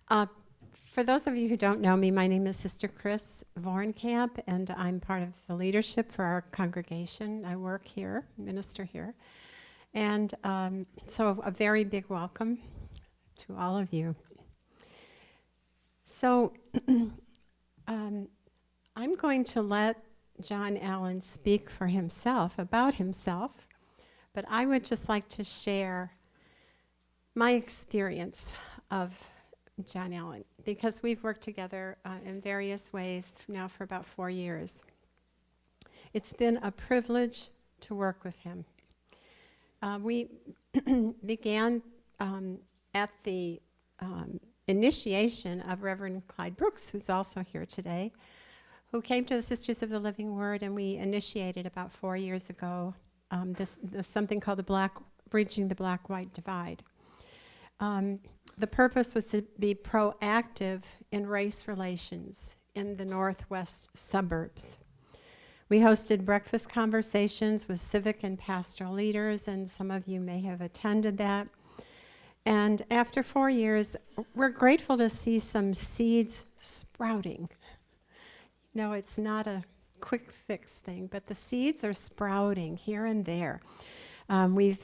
Uh, for those of you who don't know me, my name is Sister Chris Vorenkamp, and I'm part of the leadership for our congregation. I work here, minister here. And so a very big welcome to all of you. So I'm going to let JohnAlan speak for himself, about himself, but I would just like to share my experience of JohnAlan, because we've worked together in various ways now for about 4 years. It's been a privilege to work with him. We began at the initiation of Reverend Clyde Brooks, who's also here today, who came to the Sisters of the Living Word, and we initiated about 4 years ago this something called Bridging the Black-White Divide. The purpose was to be proactive in race relations in the northwest suburbs. We hosted breakfast conversations with civic and pastoral leaders, and some of you may have attended that. And after 4 years, we're grateful to see some seeds sprouting. You know, it's not a quick fix thing, but the seeds are sprouting here and there. We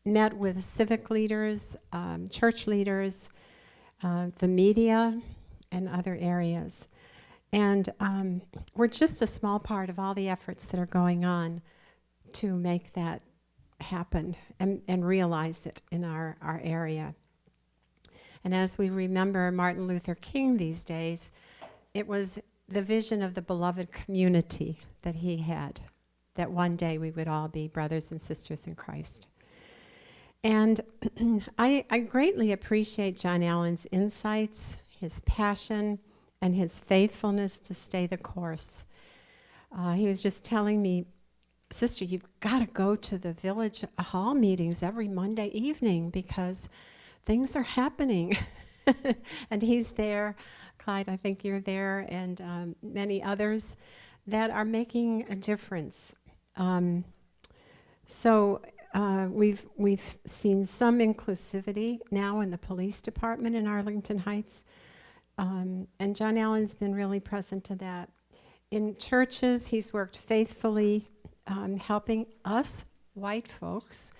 met with civic leaders, church leaders, the media, and other areas. And we're just a small part of all the efforts that are going on to make that happen and realize it in our area. And as we remember Martin Luther King these days, it was the vision of the beloved community that he had, that one day we would all be brothers and sisters in Christ. And I greatly appreciate JohnAlan's insights, his passion, and his faithfulness to stay the course. He was just telling me, Sister, you've got to go to the village hall meetings every Monday evening because things are happening. And he's there. Clyde, I think you're there, and many others that are making a difference. We've seen some inclusivity now in the police department in Arlington Heights, and JohnAlan's been really present to that. In churches, he's worked faithfully, helping us white folks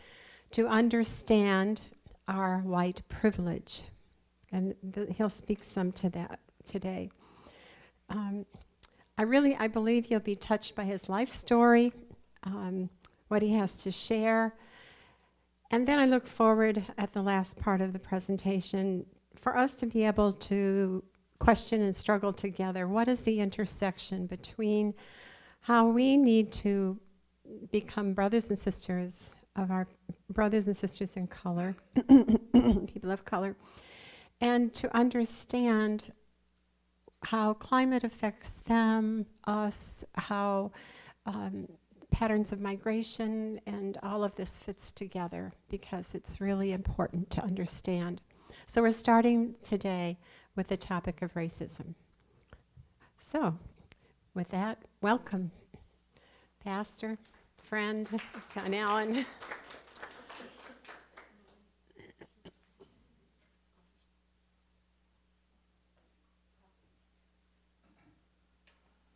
to understand our white privilege, and he'll speak some to that today. I believe you'll be touched by his life story, what he has to share. And then I look forward at the last part of the presentation for us to be able to question and struggle together. What is the intersection between how we need to become brothers and sisters of our brothers and sisters in color, people of color, and to understand how climate affects them, us, how patterns of migration and all of this fits together, because it's really important to understand. So we're starting today with the topic of racism. So with that, welcome, Pastor, friend, JohnAlan.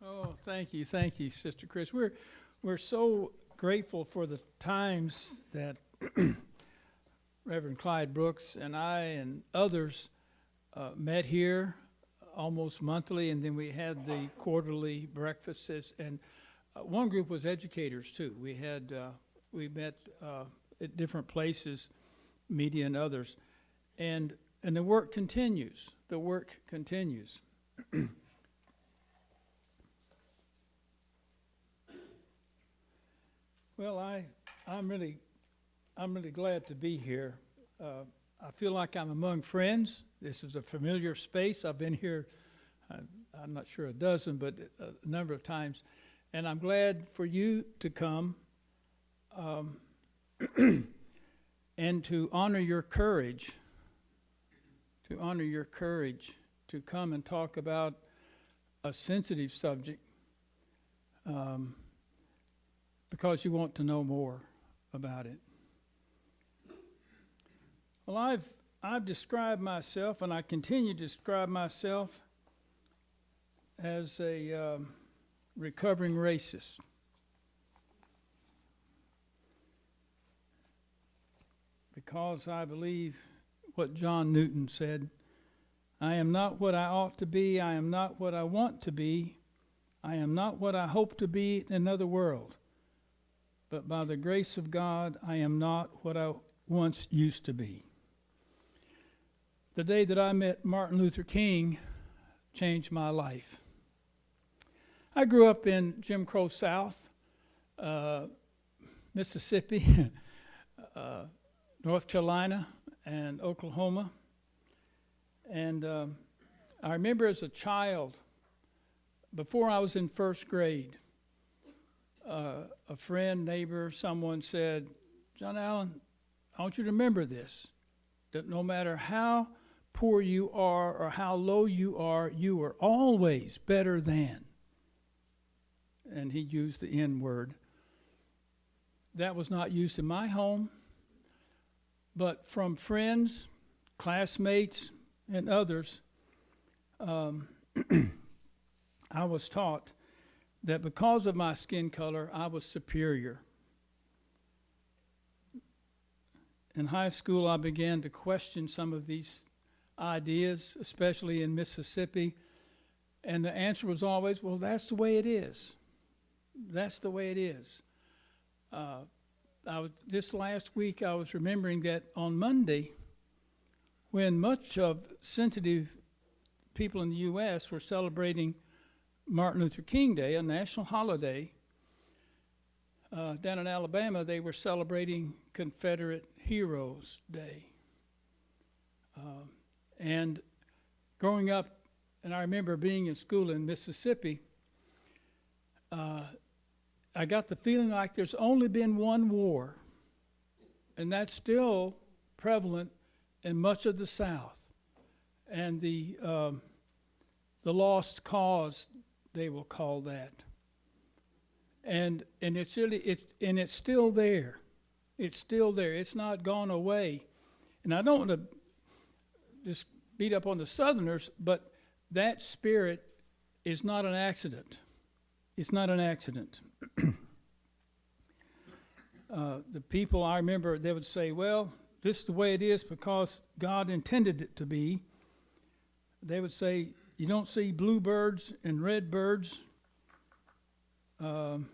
Oh, thank you, Sister Chris. We're so grateful for the times that Reverend Clyde Brooks and I and others met here almost monthly, and then we had the quarterly breakfasts. And one group was educators too. We met at different places, media and others, and the work continues. The work continues. Well, I'm really glad to be here. I feel like I'm among friends. This is a familiar space. I've been here, I'm not sure a dozen, but a number of times. And I'm glad for you to come and to honor your courage, to come and talk about a sensitive subject because you want to know more about it. Well, I've described myself, and I continue to describe myself as a recovering racist. Because I believe what John Newton said, I am not what I ought to be, I am not what I want to be, I am not what I hope to be in another world. But by the grace of God, I am not what I once used to be. The day that I met Martin Luther King changed my life. I grew up in Jim Crow South, Mississippi, North Carolina, and Oklahoma. And I remember as a child, before I was in first grade, a friend, neighbor, someone said, JohnAlan, I want you to remember this, that no matter how poor you are or how low you are always better than. And he used the N word. That was not used in my home, but from friends, classmates, and others, I was taught that because of my skin color, I was superior. In high school, I began to question some of these ideas, especially in Mississippi, and the answer was always, well, that's the way it is. That's the way it is. This last week, I was remembering that on Monday, when much of sensitive people in the U.S. were celebrating Martin Luther King Day, a national holiday, down in Alabama, they were celebrating Confederate Heroes Day. And growing up, and I remember being in school in Mississippi, I got the feeling like there's only been one war, and that's still prevalent in much of the South. And the lost cause, they will call that. And it's really it's still there. It's still there. It's not gone away. And I don't want to just beat up on the Southerners, but that spirit is not an accident. It's not an accident. The people, I remember, they would say, well, this is the way it is because God intended it to be. They would say, you don't see bluebirds and red birds. And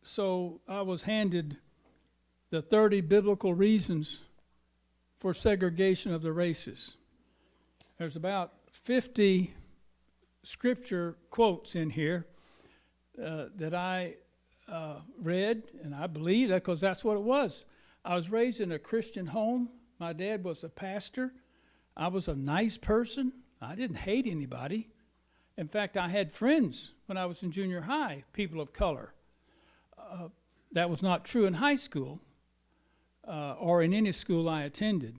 so I was handed the 30 biblical reasons for segregation of the races. There's about 50 scripture quotes in here that I read, and I believe that because that's what it was. I was raised in a Christian home. My dad was a pastor. I was a nice person. I didn't hate anybody. In fact, I had friends when I was in junior high, people of color. That was not true in high school or in any school I attended.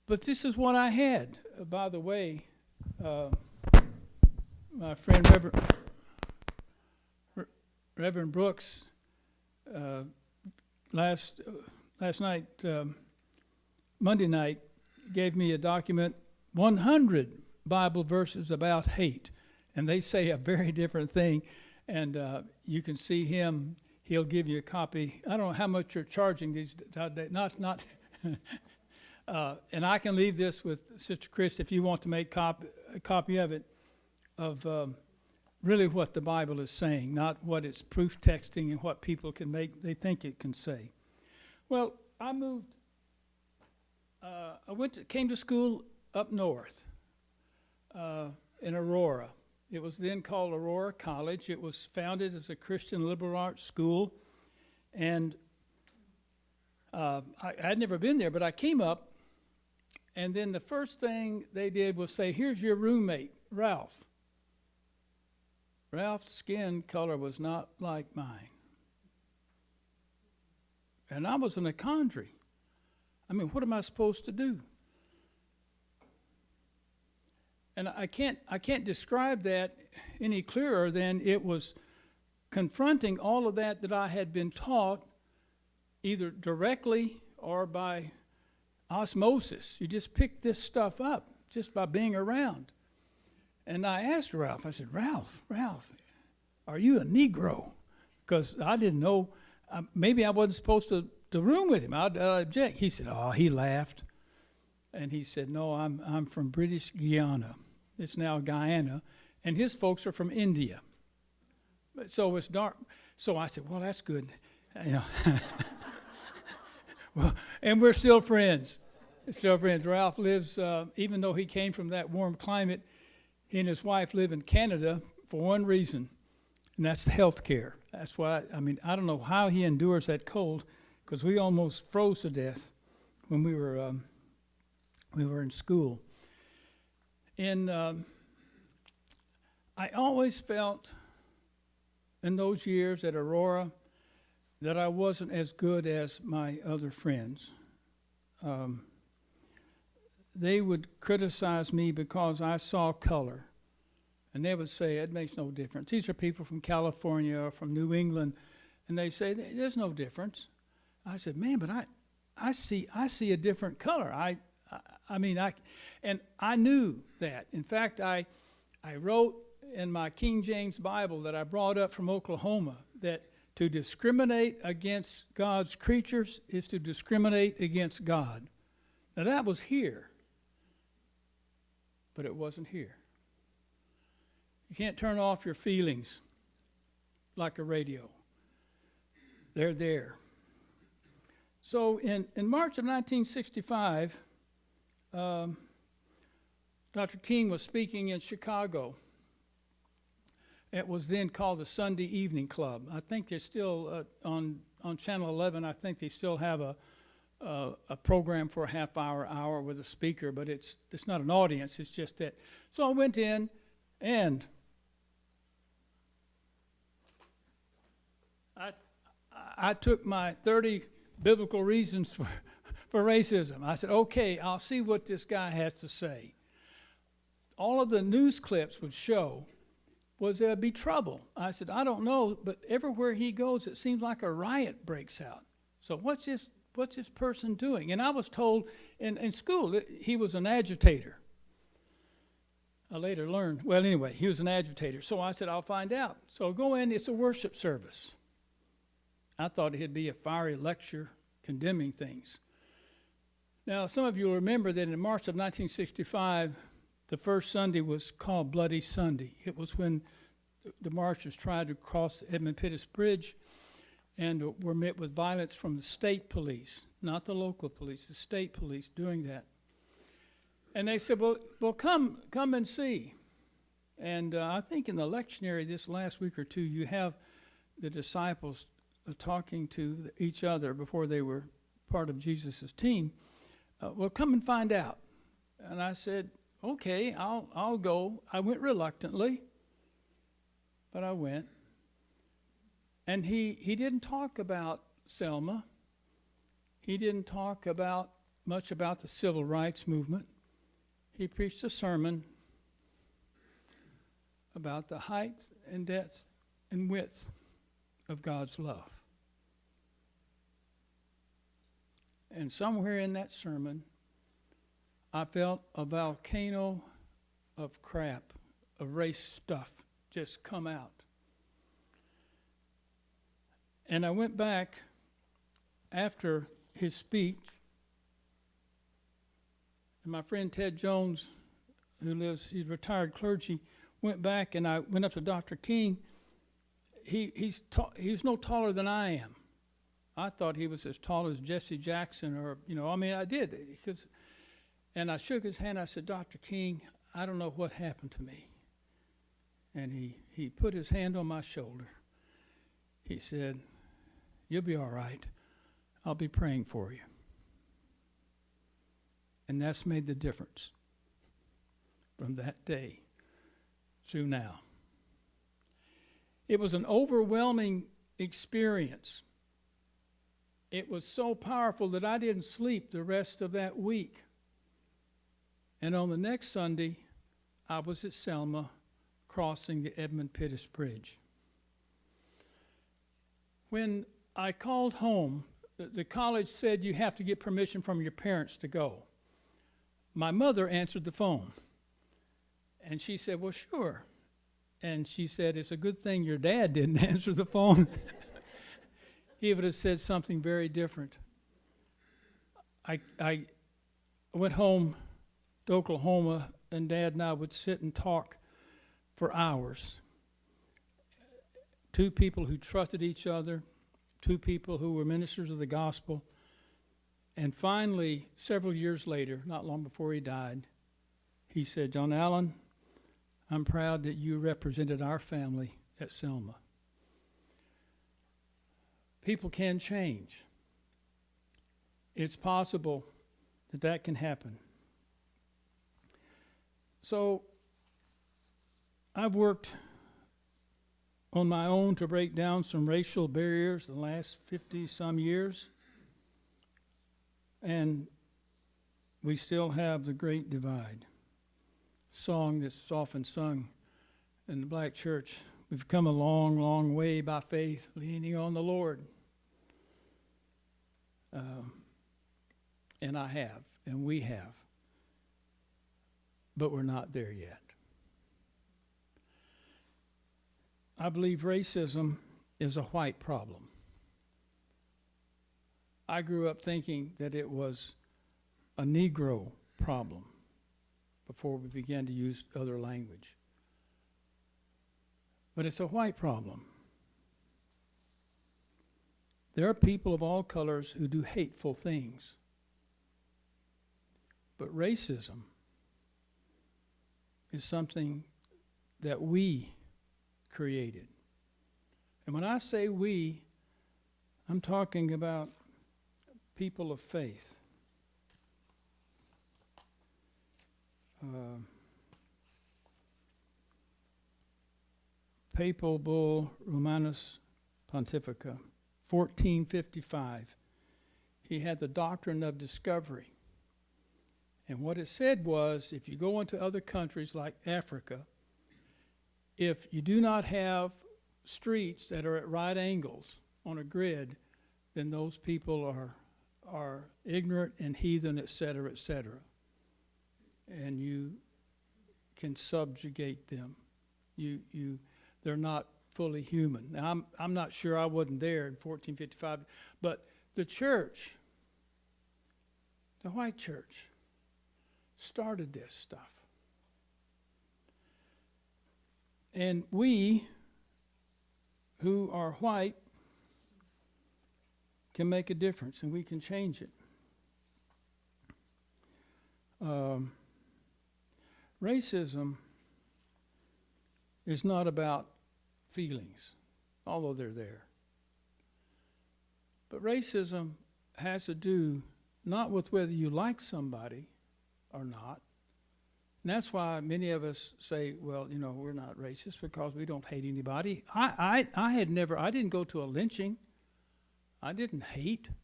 But this is what I had. By the way, my friend Reverend Brooks last night, Monday night, gave me a document, 100 Bible verses about hate. And they say a very different thing. And you can see him. He'll give you a copy. I don't know how much you're charging these days. Not. And I can leave this with Sister Chris if you want to make a copy of it, of really what the Bible is saying, not what it's proof texting and what people they think it can say. Well, I moved. Came to school up north in Aurora. It was then called Aurora College. It was founded as a Christian liberal arts school. And I had never been there, but I came up, and then the first thing they did was say, here's your roommate, Ralph. Ralph's skin color was not like mine. And I was in a quandary. I mean, what am I supposed to do? And I can't describe that any clearer than it was confronting all of that I had been taught, either directly or by osmosis. You just pick this stuff up just by being around. And I asked Ralph, I said, Ralph, are you a Negro? Because I didn't know, maybe I wasn't supposed to room with him. I'd object. He said, oh, he laughed. And he said, no, I'm from British Guiana. It's now Guyana. And his folks are from India. So it's dark. So I said, well, that's good. You know. Well, and we're still friends. Ralph lives, even though he came from that warm climate, he and his wife live in Canada for one reason, and that's health care. That's why, I don't know how he endures that cold, because we almost froze to death when we were in school. And I always felt in those years at Aurora that I wasn't as good as my other friends. They would criticize me because I saw color. And they would say, it makes no difference. These are people from California or from New England. And they say, there's no difference. I said, man, but I see a different color. And I knew that. In fact, I wrote in my King James Bible that I brought up from Oklahoma that to discriminate against God's creatures is to discriminate against God. Now that was here, but it wasn't here. You can't turn off your feelings like a radio. They're there. So in March of 1965, Dr. King was speaking in Chicago. It was then called the Sunday Evening Club. I think they're still on Channel 11. I think they still have a program for a half hour with a speaker, but it's not an audience. It's just that. So I went in, and I took my 30 biblical reasons for racism. I said, okay, I'll see what this guy has to say. All of the news clips would show was there'd be trouble. I said, I don't know, but everywhere he goes, it seems like a riot breaks out. So what's this person doing? And I was told in school that he was an agitator. I later learned, well, anyway, he was an agitator. So I said, I'll find out. So I go in, it's a worship service. I thought it'd be a fiery lecture condemning things. Now, some of you will remember that in March of 1965, the first Sunday was called Bloody Sunday. It was when the marchers tried to cross the Edmund Pettus Bridge and were met with violence from the state police, not the local police, the state police doing that. And they said, well, come and see. And I think in the lectionary this last week or two, you have the disciples talking to each other before they were part of Jesus' team. Well, come and find out. And I said, okay, I'll go. I went reluctantly, but I went. And he didn't talk about Selma. He didn't talk much about the civil rights movement. He preached a sermon about the height and depth and width of God's love. And somewhere in that sermon, I felt a volcano of crap, of race stuff, just come out. And I went back after his speech, and my friend Ted Jones, he's retired clergy, went back, and I went up to Dr. King. He's no taller than I am. I thought he was as tall as Jesse Jackson, I did. And I shook his hand. I said, Dr. King, I don't know what happened to me. And he put his hand on my shoulder. He said, you'll be all right. I'll be praying for you. And that's made the difference from that day to now. It was an overwhelming experience. It was so powerful that I didn't sleep the rest of that week. And on the next Sunday, I was at Selma crossing the Edmund Pettus Bridge. When I called home The college said you have to get permission from your parents to go. My mother answered the phone, and she said, well, sure. And she said, it's a good thing your dad didn't answer the phone. He would have said something very different. I went home to Oklahoma, and Dad and I would sit and talk for hours. Two people who trusted each other, two people who were ministers of the gospel. And finally, several years later, not long before he died, he said, JohnAlan, I'm proud that you represented our family at Selma. People can change. It's possible that that can happen. So I've worked on my own to break down some racial barriers the last 50-some years. And we still have the great divide. Song that's often sung in the black church. We've come a long, long way by faith, leaning on the Lord. And I have, and we have. But we're not there yet. I believe racism is a white problem. I grew up thinking that it was a Negro problem before we began to use other language. But it's a white problem. There are people of all colors who do hateful things. But racism is something that we created. And when I say we, I'm talking about people of faith. Papal Bull Romanus Pontifica, 1455. He had the doctrine of discovery. And what it said was, if you go into other countries like Africa, if you do not have streets that are at right angles on a grid, then those people are ignorant and heathen, et cetera, and you can subjugate them. They're not fully human. Now, I'm not sure, I wasn't there in 1455, but the church, the white church, started this stuff. And we, who are white, can make a difference, and we can change it. Racism is not about feelings, although they're there. But racism has to do not with whether you like somebody or not. And that's why many of us say, well, we're not racist because we don't hate anybody. I didn't go to a lynching. I didn't hate. I'm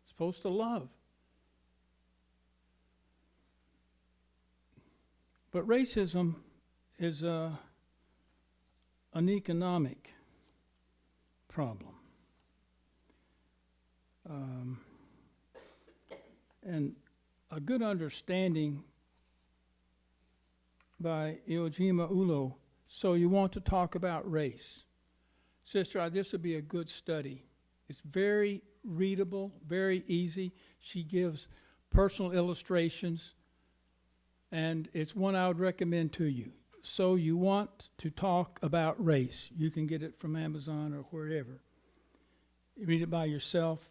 supposed to love. But racism is an economic problem. And a good understanding by Iojima Ulo, so you want to talk about race. Sister, this would be a good study. It's very readable, very easy. She gives personal illustrations, and it's one I would recommend to you. So you want to talk about race. You can get it from Amazon or wherever. You read it by yourself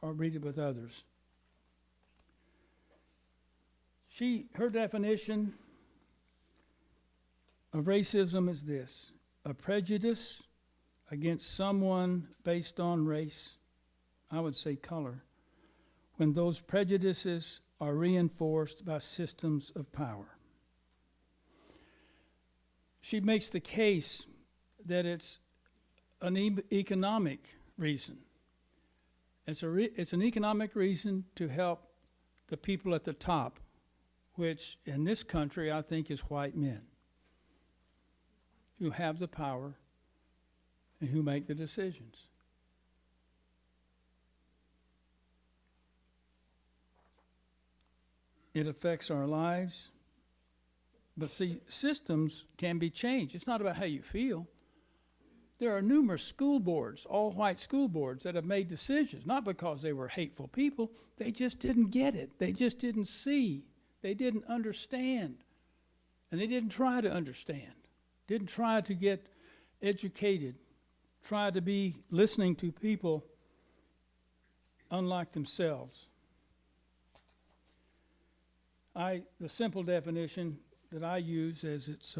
or read it with others. Her definition of racism is this: a prejudice against someone based on race, I would say color, when those prejudices are reinforced by systems of power. She makes the case that it's an economic reason. It's an economic reason to help the people at the top, which in this country I think is white men who have the power and who make the decisions. It affects our lives. But see, systems can be changed. It's not about how you feel. There are numerous school boards, all-white school boards, that have made decisions, not because they were hateful people. They just didn't get it. They just didn't see. They didn't understand. And they didn't try to understand. Didn't try to get educated. Try to be listening to people unlike themselves. The simple definition that I use is it's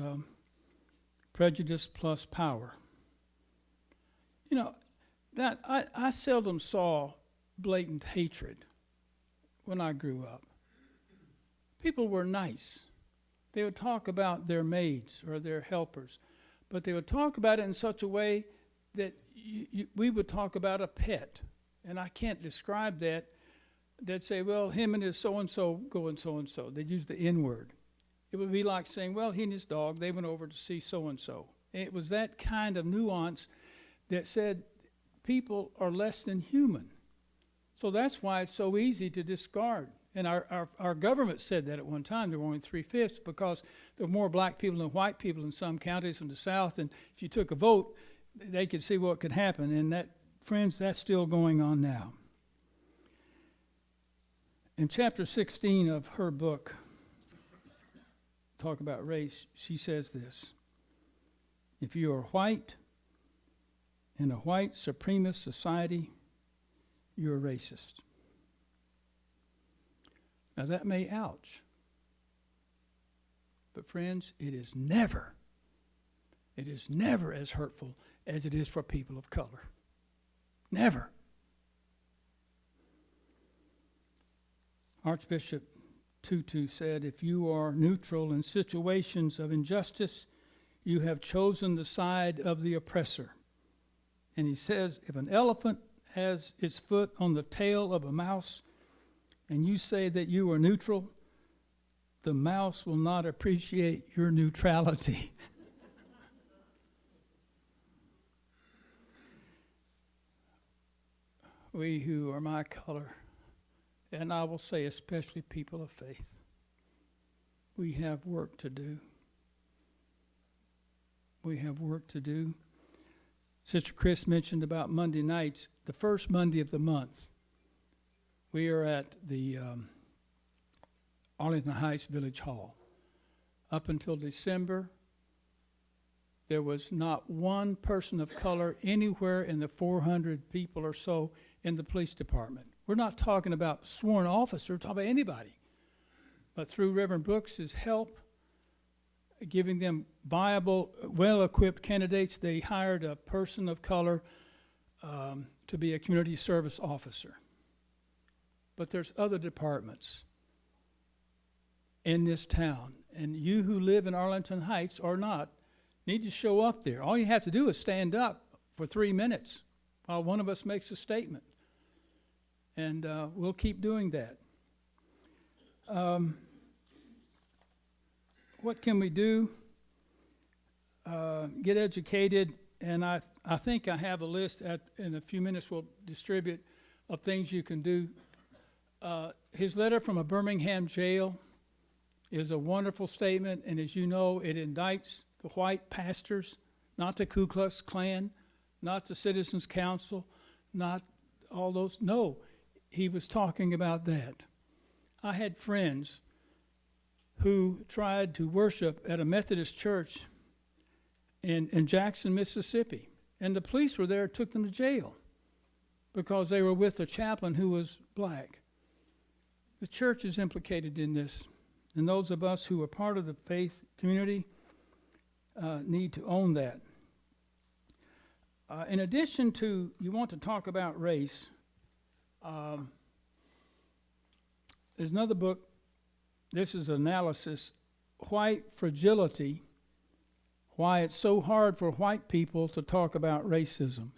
prejudice plus power. You know, that I seldom saw blatant hatred when I grew up. People were nice. They would talk about their maids or their helpers, but they would talk about it in such a way that we would talk about a pet, and I can't describe that. They'd say, well, him and his so-and-so going so-and-so. They'd use the N-word. It would be like saying, well, he and his dog, they went over to see so-and-so. And it was that kind of nuance that said people are less than human. So that's why it's so easy to discard. And our government said that at one time. There were only 3/5 because there were more black people than white people in some counties in the South. And if you took a vote, they could see what could happen. And that, friends, that's still going on now. In chapter 16 of her book, Talk About Race, she says this: if you are white in a white supremacist society, you're a racist. Now that may ouch, but friends, it is never as hurtful as it is for people of color. Never. Archbishop Tutu said, if you are neutral in situations of injustice, you have chosen the side of the oppressor. And he says, if an elephant has its foot on the tail of a mouse, and you say that you are neutral, the mouse will not appreciate your neutrality. We who are my color, and I will say especially people of faith, we have work to do. We have work to do. Sister Chris mentioned about Monday nights, the first Monday of the month. We are at the Arlington Heights Village Hall. Up until December, there was not one person of color anywhere in the 400 people or so in the police department. We're not talking about sworn officers, we're talking about anybody. But through Reverend Brooks's help, giving them viable, well-equipped candidates, they hired a person of color to be a community service officer. But there's other departments in this town, and you who live in Arlington Heights or not need to show up there. All you have to do is stand up for 3 minutes while one of us makes a statement, and we'll keep doing that. What can we do? Get educated, and I think I have a list in a few minutes we'll distribute of things you can do. His letter from a Birmingham jail is a wonderful statement, and as you know, it indicts the white pastors, not the Ku Klux Klan, not the Citizens Council, not all those. No, he was talking about that. I had friends who tried to worship at a Methodist church in Jackson, Mississippi, and the police were there, took them to jail because they were with a chaplain who was black. The church is implicated in this, and those of us who are part of the faith community need to own that. In addition to, you want to talk about race, there's another book. This is analysis, White Fragility, why it's so hard for white people to talk about racism.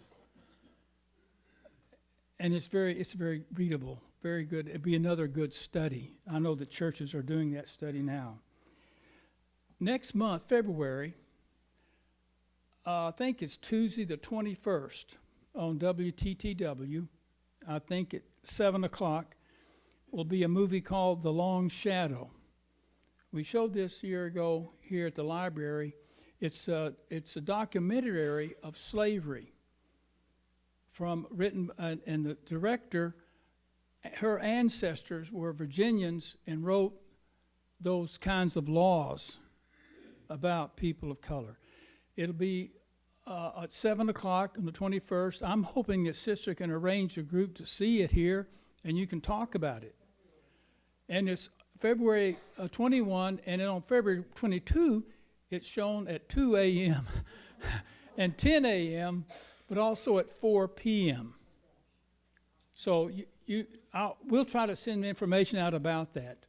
And it's very readable, very good. It'd be another good study. I know the churches are doing that study now. Next month, February, I think it's Tuesday the 21st on WTTW, I think at 7 o'clock, will be a movie called The Long Shadow. We showed this a year ago here at the library. It's a documentary of slavery and the director, her ancestors were Virginians and wrote those kinds of laws about people of color. It'll be at 7 o'clock on the 21st. I'm hoping that Sister can arrange a group to see it here, and you can talk about it. And it's February 21, and then on February 22, it's shown at 2 a.m. and 10 a.m., but also at 4 p.m. So we'll try to send information out about that.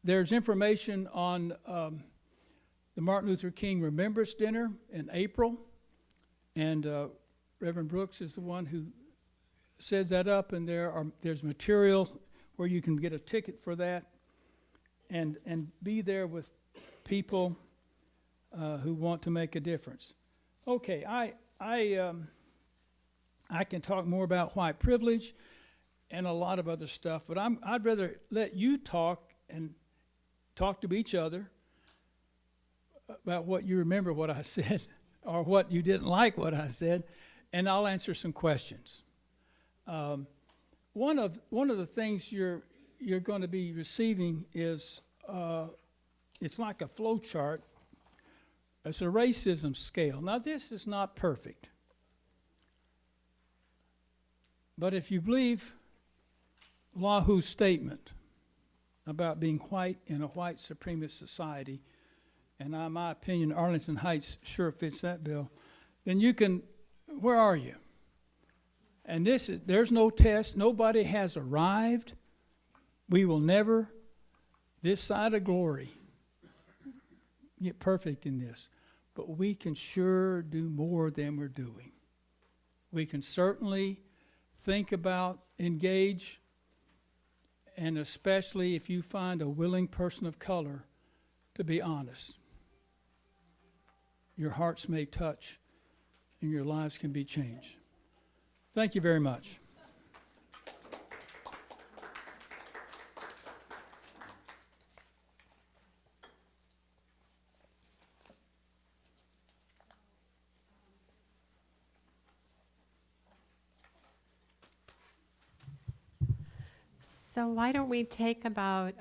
There's information on the Martin Luther King Remembrance Dinner in April, and Reverend Brooks is the one who sets that up, and there's material where you can get a ticket for that and be there with people who want to make a difference. Okay, I can talk more about white privilege and a lot of other stuff, but I'd rather let you talk to each other about what you remember what I said or what you didn't like what I said, and I'll answer some questions. One of the things you're going to be receiving is it's like a flow chart. It's a racism scale. Now, this is not perfect, but if you believe Lahu's statement about being white in a white supremacist society, and in my opinion, Arlington Heights sure fits that bill, then you can, where are you? And there's no test. Nobody has arrived. We will never, this side of glory, get perfect in this. But we can sure do more than we're doing. We can certainly think about, engage, and especially if you find a willing person of color to be honest. Your hearts may touch and your lives can be changed. Thank you very much. So why don't we take about